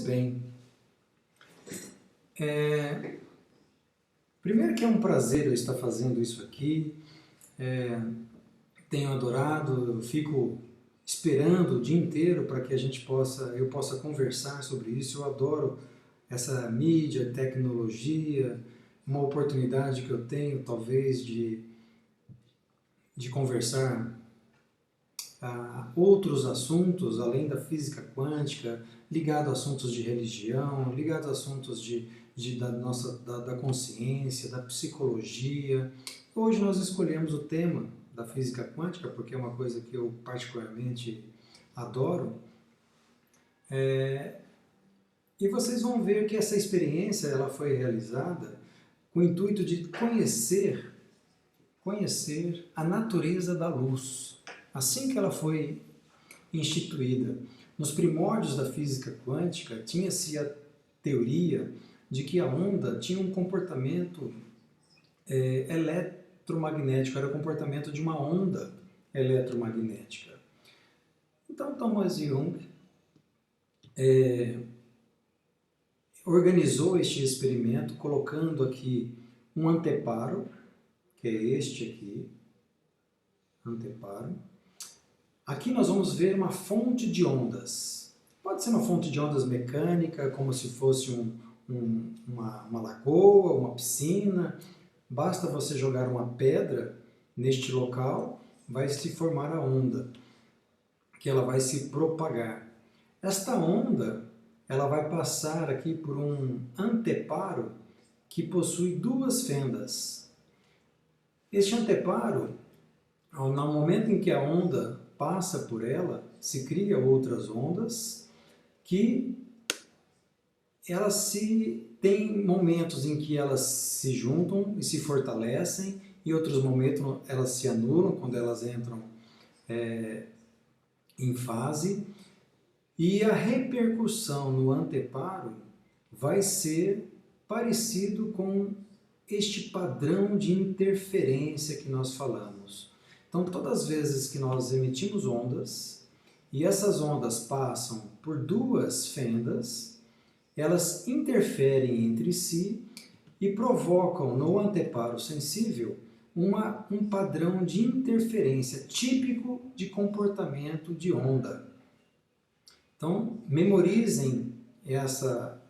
bem, primeiro que é um prazer eu estar fazendo isso aqui, tenho adorado, eu fico esperando o dia inteiro para que eu possa conversar sobre isso. Eu adoro essa mídia, tecnologia, uma oportunidade que eu tenho talvez de conversar outros assuntos, além da física quântica, ligado a assuntos de religião, ligado a assuntos da consciência, da psicologia. Hoje nós escolhemos o tema da física quântica, porque é uma coisa que eu particularmente adoro. E vocês vão ver que essa experiência ela foi realizada com o intuito de conhecer a natureza da luz. Assim que ela foi instituída, nos primórdios da física quântica, tinha-se a teoria de que a onda tinha um comportamento eletromagnético, era o comportamento de uma onda eletromagnética. Então Thomas Young organizou este experimento colocando aqui um anteparo, que é este aqui, anteparo. Aqui nós vamos ver uma fonte de ondas. Pode ser uma fonte de ondas mecânica, como se fosse uma lagoa, uma piscina. Basta você jogar uma pedra neste local, vai se formar a onda, que ela vai se propagar. Esta onda, ela vai passar aqui por um anteparo que possui duas fendas. Este anteparo, no momento em que a onda passa por ela, se cria outras ondas que tem momentos em que elas se juntam e se fortalecem, e outros momentos elas se anulam quando elas entram em fase, e a repercussão no anteparo vai ser parecido com este padrão de interferência que nós falamos. Então, todas as vezes que nós emitimos ondas, e essas ondas passam por duas fendas, elas interferem entre si e provocam no anteparo sensível um padrão de interferência típico de comportamento de onda. Então, memorizem essa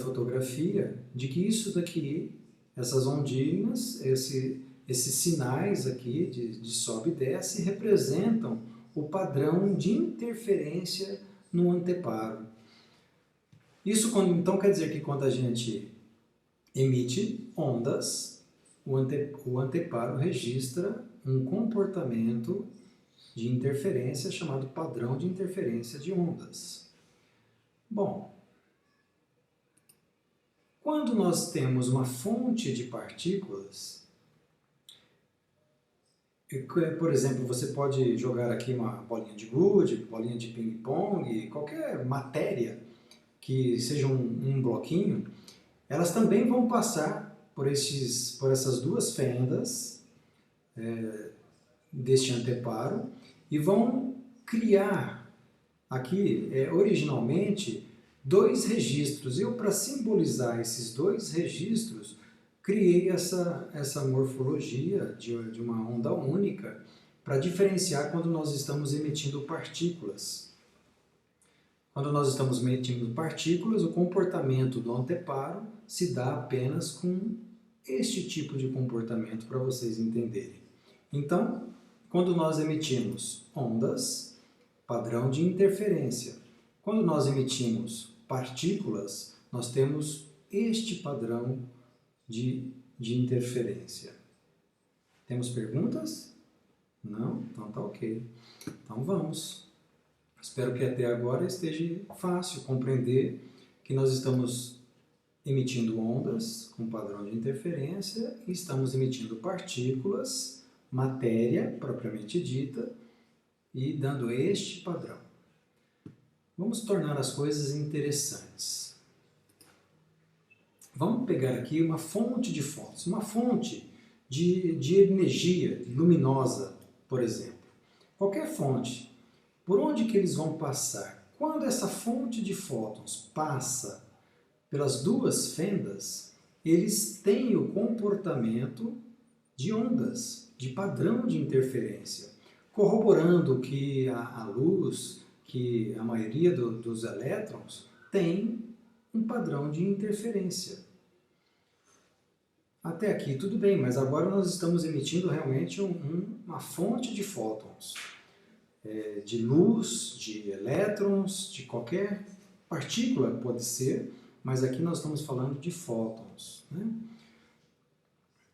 fotografia de que isso daqui, essas ondinhas, esses sinais aqui de sobe e desce representam o padrão de interferência no anteparo. Isso então quer dizer que quando a gente emite ondas, o anteparo registra um comportamento de interferência chamado padrão de interferência de ondas. Bom, quando nós temos uma fonte de partículas, por exemplo, você pode jogar aqui uma bolinha de gude, bolinha de ping-pong, qualquer matéria que seja um bloquinho, elas também vão passar por essas duas fendas deste anteparo e vão criar aqui, originalmente, dois registros. Eu, para simbolizar esses dois registros, criei essa morfologia de uma onda única para diferenciar quando nós estamos emitindo partículas. Quando nós estamos emitindo partículas, o comportamento do anteparo se dá apenas com este tipo de comportamento para vocês entenderem. Então, quando nós emitimos ondas, padrão de interferência. Quando nós emitimos partículas, nós temos este padrão de interferência. Temos perguntas? Não? Então tá ok. Então vamos. Espero que até agora esteja fácil compreender que nós estamos emitindo ondas com padrão de interferência e estamos emitindo partículas, matéria propriamente dita, e dando este padrão. Vamos tornar as coisas interessantes. Vamos pegar aqui uma fonte de fontes, uma fonte de energia luminosa, por exemplo. Qualquer fonte, por onde que eles vão passar? Quando essa fonte de fótons passa pelas duas fendas, eles têm o comportamento de ondas, de padrão de interferência, corroborando que a luz, que a maioria dos elétrons tem um padrão de interferência. Até aqui tudo bem, mas agora nós estamos emitindo realmente uma fonte de fótons, de luz, de elétrons, de qualquer partícula pode ser, mas aqui nós estamos falando de fótons, né?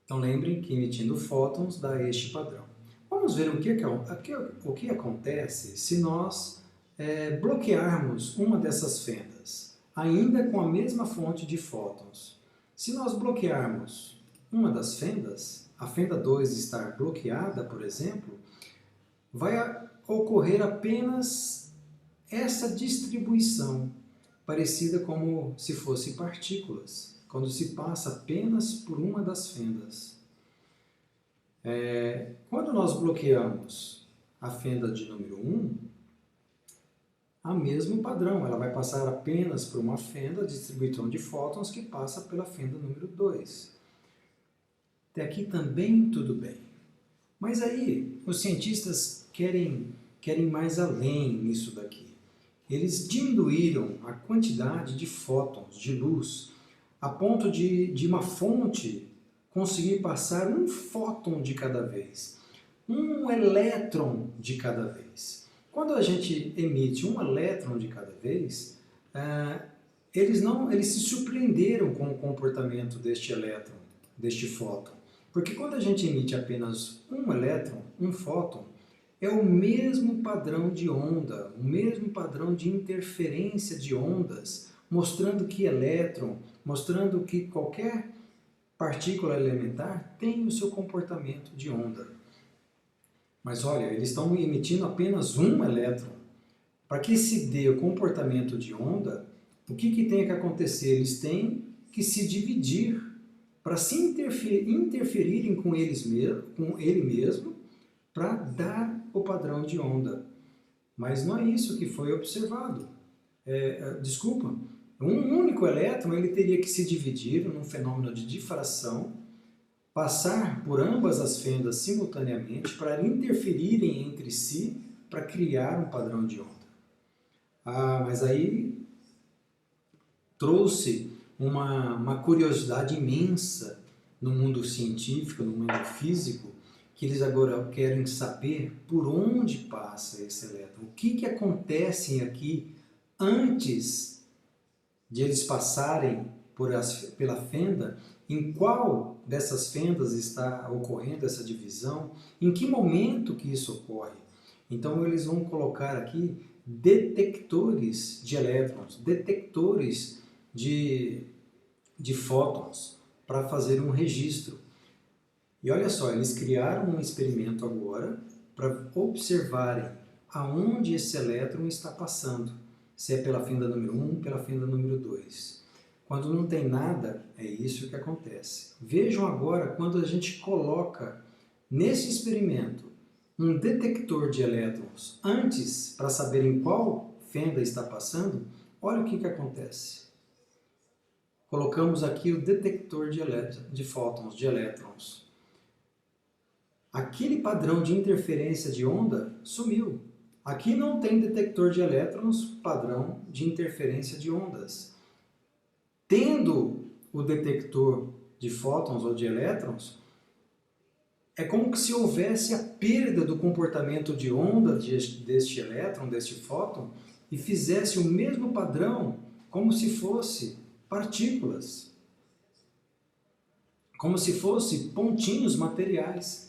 Então lembrem que emitindo fótons dá este padrão. Vamos ver o que acontece se nós bloquearmos uma dessas fendas, ainda com a mesma fonte de fótons. Se nós bloquearmos uma das fendas, a fenda 2 estar bloqueada, por exemplo, vai ocorrer apenas essa distribuição, parecida como se fossem partículas, quando se passa apenas por uma das fendas. Quando nós bloqueamos a fenda de número 1, há mesmo padrão, ela vai passar apenas por uma fenda, distribuição de fótons, que passa pela fenda número 2. Até aqui também tudo bem. Mas aí os cientistas querem mais além nisso daqui. Eles diminuíram a quantidade de fótons, de luz, a ponto de uma fonte conseguir passar um fóton de cada vez, um elétron de cada vez. Quando a gente emite um elétron de cada vez, eles se surpreenderam com o comportamento deste elétron, deste fóton. Porque quando a gente emite apenas um elétron, um fóton, é o mesmo padrão de onda, o mesmo padrão de interferência de ondas, mostrando que elétron, mostrando que qualquer partícula elementar tem o seu comportamento de onda. Mas olha, eles estão emitindo apenas um elétron. Para que se dê o comportamento de onda, o que tem que acontecer? Eles têm que se dividir para se interferirem com ele mesmo, para dar o padrão de onda. Mas não é isso que foi observado. Desculpa, um único elétron ele teria que se dividir num fenômeno de difração, passar por ambas as fendas simultaneamente para interferirem entre si para criar um padrão de onda. Mas aí trouxe uma curiosidade imensa no mundo científico, no mundo físico, que eles agora querem saber por onde passa esse elétron. O que acontece aqui antes de eles passarem pela fenda, em qual dessas fendas está ocorrendo essa divisão, em que momento que isso ocorre. Então eles vão colocar aqui detectores de elétrons, detectores de fótons, para fazer um registro. E olha só, eles criaram um experimento agora para observarem aonde esse elétron está passando, se é pela fenda número 1, pela fenda número 2. Quando não tem nada, é isso que acontece. Vejam agora quando a gente coloca nesse experimento um detector de elétrons antes, para saber em qual fenda está passando, olha o que acontece. Colocamos aqui o detector de fótons, de elétrons. Aquele padrão de interferência de onda sumiu. Aqui não tem detector de elétrons, padrão de interferência de ondas. Tendo o detector de fótons ou de elétrons, é como se houvesse a perda do comportamento de onda deste elétron, deste fóton, e fizesse o mesmo padrão como se fosse partículas, como se fosse pontinhos materiais.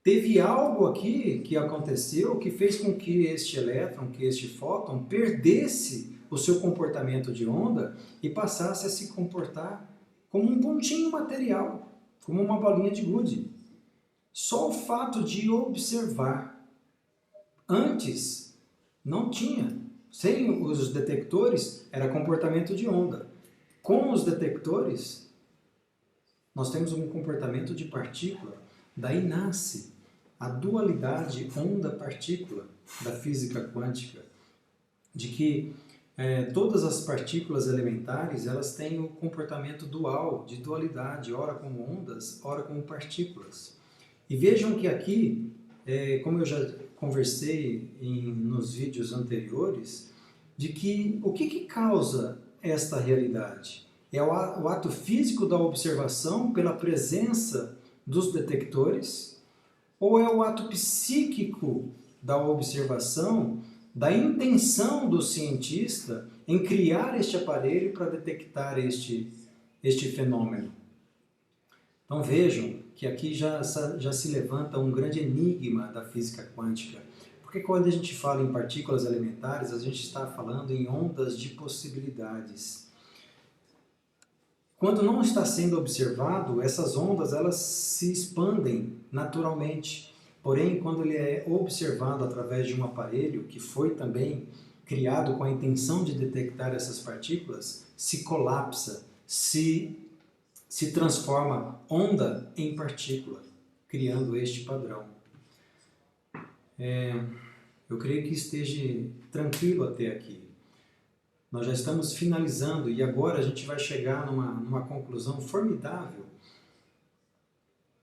Teve algo aqui que aconteceu que fez com que este elétron, que este fóton, perdesse o seu comportamento de onda e passasse a se comportar como um pontinho material, como uma bolinha de gude. Só o fato de observar. Antes, não tinha. Sem os detectores, era comportamento de onda. Com os detectores, nós temos um comportamento de partícula. Daí nasce a dualidade onda-partícula da física quântica. de que todas as partículas elementares elas têm o comportamento dual, de dualidade, ora como ondas, ora como partículas. E vejam que aqui, como eu já conversei nos vídeos anteriores, de que o que causa esta realidade? É o ato físico da observação pela presença dos detectores, ou é o ato psíquico da observação, da intenção do cientista em criar este aparelho para detectar este fenômeno? Então vejam que aqui já se levanta um grande enigma da física quântica. Porque quando a gente fala em partículas elementares, a gente está falando em ondas de possibilidades. Quando não está sendo observado, essas ondas elas se expandem naturalmente. Porém, quando ele é observado através de um aparelho que foi também criado com a intenção de detectar essas partículas, se colapsa, se transforma onda em partícula, criando este padrão. Eu creio que esteja tranquilo até aqui. Nós já estamos finalizando e agora a gente vai chegar numa conclusão formidável,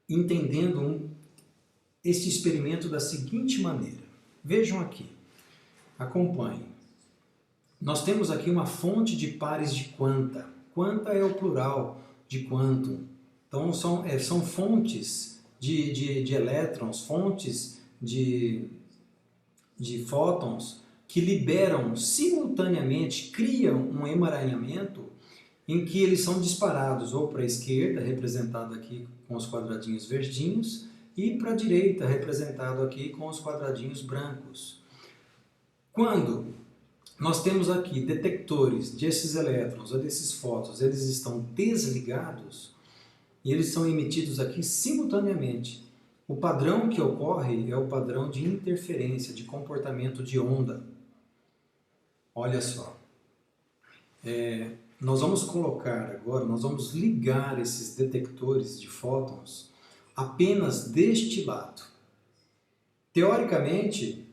entendendo este experimento da seguinte maneira. Vejam aqui, acompanhem. Nós temos aqui uma fonte de pares de quanta. Quanta é o plural de quantum. Então são fontes de elétrons, fontes de fótons que liberam simultaneamente, criam um emaranhamento em que eles são disparados ou para a esquerda, representado aqui com os quadradinhos verdinhos, e para a direita, representado aqui com os quadradinhos brancos. Quando nós temos aqui detectores desses elétrons ou desses fótons, eles estão desligados e eles são emitidos aqui simultaneamente. O padrão que ocorre é o padrão de interferência, de comportamento de onda. Olha só, nós vamos colocar agora, nós vamos ligar esses detectores de fótons apenas deste lado. Teoricamente,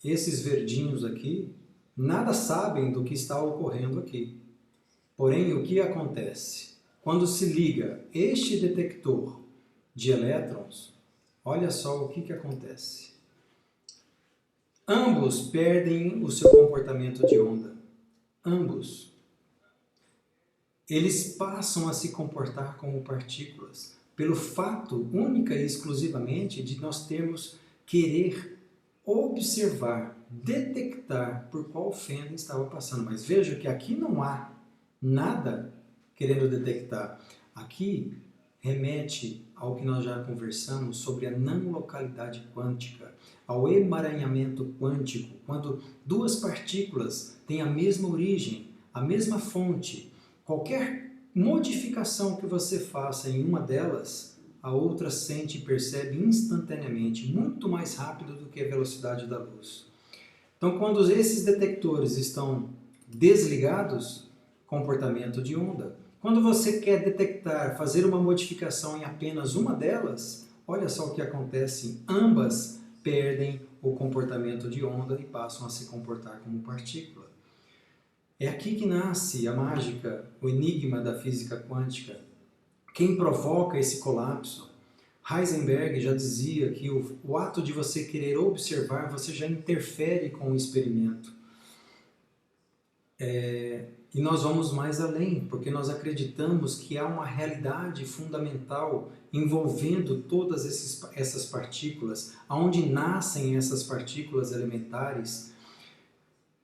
esses verdinhos aqui nada sabem do que está ocorrendo aqui. Porém, o que acontece? Quando se liga este detector de elétrons, olha só o que acontece. Ambos perdem o seu comportamento de onda. Ambos. Eles passam a se comportar como partículas, pelo fato única e exclusivamente de nós termos querer observar, detectar por qual fenda estava passando. Mas veja que aqui não há nada querendo detectar. Aqui remete ao que nós já conversamos sobre a não localidade quântica, ao emaranhamento quântico, quando duas partículas têm a mesma origem, a mesma fonte. Qualquer modificação que você faça em uma delas, a outra sente e percebe instantaneamente, muito mais rápido do que a velocidade da luz. Então, quando esses detectores estão desligados, comportamento de onda. Quando você quer detectar, fazer uma modificação em apenas uma delas, olha só o que acontece, ambas perdem o comportamento de onda e passam a se comportar como partícula. É aqui que nasce a mágica, o enigma da física quântica. Quem provoca esse colapso? Heisenberg já dizia que o ato de você querer observar, você já interfere com o experimento. E nós vamos mais além, porque nós acreditamos que há uma realidade fundamental envolvendo todas essas partículas, aonde nascem essas partículas elementares.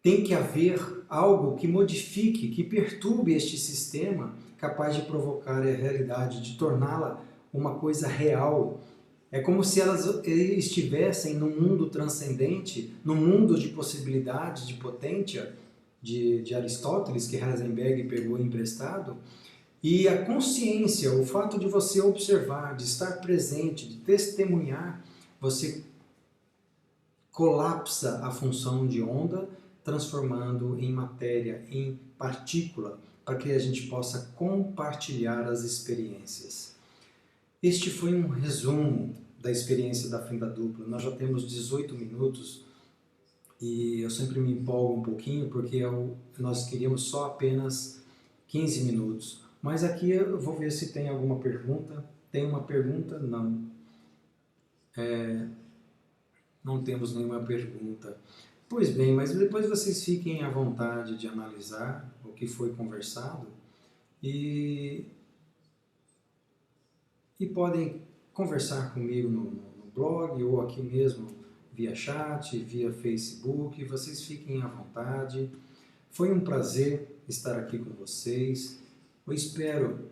Tem que haver algo que modifique, que perturbe este sistema, capaz de provocar a realidade, de torná-la uma coisa real. É como se elas estivessem num mundo transcendente, num mundo de possibilidade, de potência, de Aristóteles, que Heisenberg pegou emprestado, e a consciência, o fato de você observar, de estar presente, de testemunhar, você colapsa a função de onda, transformando em matéria, em partícula, para que a gente possa compartilhar as experiências. Este foi um resumo da experiência da fenda dupla. Nós já temos 18 minutos e eu sempre me empolgo um pouquinho porque nós queríamos só apenas 15 minutos. Mas aqui eu vou ver se tem alguma pergunta. Tem uma pergunta? Não. Não temos nenhuma pergunta. Pois bem, mas depois vocês fiquem à vontade de analisar o que foi conversado e, e podem conversar comigo no blog ou aqui mesmo via chat, via Facebook. Vocês fiquem à vontade. Foi um prazer estar aqui com vocês. Eu espero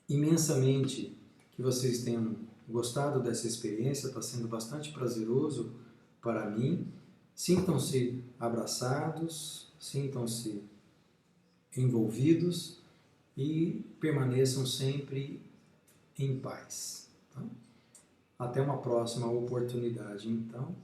imensamente que vocês tenham gostado dessa experiência, está sendo bastante prazeroso para mim. Sintam-se abraçados, sintam-se envolvidos e permaneçam sempre em paz. Tá? Até uma próxima oportunidade, então.